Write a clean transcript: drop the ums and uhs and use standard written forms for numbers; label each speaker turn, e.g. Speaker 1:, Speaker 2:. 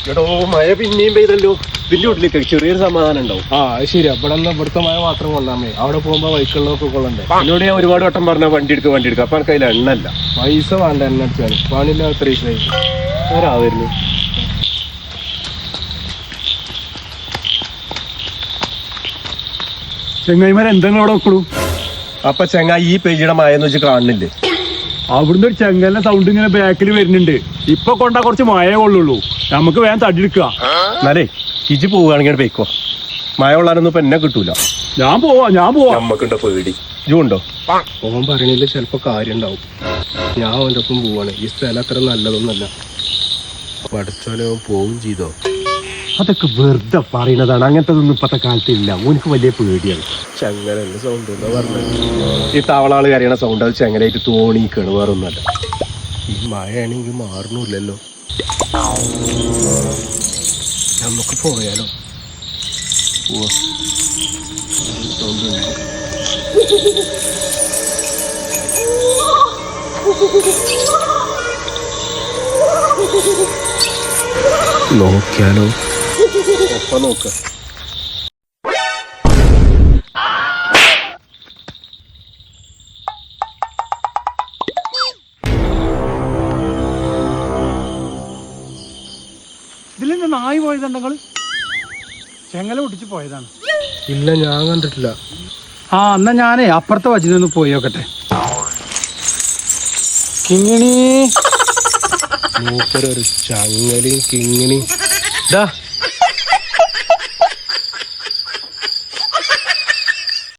Speaker 1: എടോ മഴ പിന്നെയും പെയ്തല്ലോ. ഇതിന്റെ ഉള്ളിലേക്ക് ചെറിയൊരു സമാധാനം ഉണ്ടാവും.
Speaker 2: ശരിയാ. ഇവിടുത്തെ മഴ മാത്രം കൊള്ളാമേ. അവിടെ പോകുമ്പോ വൈക്കുള്ളതൊക്കെ കൊള്ളണ്ടേ.
Speaker 1: എന്നോട് ഞാൻ ഒരുപാട് വട്ടം പറഞ്ഞ വണ്ടി എടുക്കുക. അപ്പൊ എനിക്ക് അതിൽ എണ്ണല്ല.
Speaker 2: പൈസ വേണ്ട എണ്ണ അടിച്ചാണ്. പണിയില്ല അത്ര
Speaker 1: ആരായിരുന്നു
Speaker 2: ചെങ്ങായിമാരെ എന്തെങ്കിലും അവിടെ വെക്കണു.
Speaker 1: അപ്പൊ ചെങ്ങായി ഈ പേജിയുടെ മഴ എന്ന് വെച്ച് കാണുന്നില്ലേ?
Speaker 2: അവിടുന്ന് ഒരു ചെങ്കലിന്റെ സൗണ്ട് ഇങ്ങനെ ബാക്കിൽ വരുന്നുണ്ട്. ഇപ്പൊ കൊണ്ടാ കുറച്ച് മഴ കൊള്ളുള്ളൂ. നമുക്ക് വേഗം തടിയെടുക്കുക.
Speaker 1: എന്നാലേ ഇജ് പോവുകയാണെങ്കിൽ പോയിക്കോ. മഴ കൊള്ളാനൊന്നും ഇപ്പൊ എന്നെ കിട്ടൂല.
Speaker 2: ഞാൻ പോവാ.
Speaker 1: നമ്മക്കുണ്ടോ പേടി? ഇജുണ്ടോ?
Speaker 2: ഓൻ പറയണില്ല ചിലപ്പോ കാര്യം ഉണ്ടാവും. ഞാൻ അവൻ്റെ ഒപ്പം പോവാണ്. ഈ സ്ഥലം അത്ര നല്ലതൊന്നല്ല.
Speaker 1: പഠിച്ചോനെ പോവും ചെയ്തോ?
Speaker 2: അതൊക്കെ വെറുതെ പറയുന്നതാണ്. അങ്ങനത്തെ ഇപ്പത്തെ കാലത്ത് ഇല്ല. ഓനക്ക് വലിയ പേടിയാണ്.
Speaker 1: ചെങ്ങലന്റെ സൗണ്ട് എന്താ പറഞ്ഞത്? ഈ തവളാള് കരയണ സൗണ്ട് അത് ചെങ്ങലായിട്ട് തോണിക്കാണ്, വേറെ ഒന്നല്ല. ഈ മഴയാണെങ്കിൽ മാറണില്ലല്ലോ. നമുക്ക് പോയാലോ? നോക്കിയാലോ? ഒപ്പം നോക്ക.
Speaker 2: ഇതിലെന്താ നായി പോയതുണ്ടെങ്കിൽ ചെങ്ങല പൊട്ടിച്ച് പോയതാണ്.
Speaker 1: ഇല്ല, ഞാൻ കണ്ടിട്ടില്ല.
Speaker 2: എന്നാ ഞാനേ അപ്പുറത്തെ വച്ചിനൊന്ന് പോയി നോക്കട്ടെ. കിങ്ങിണി
Speaker 1: മൂപ്പരൊരു ചങ്ങലയും കിങ്ങിണിയും.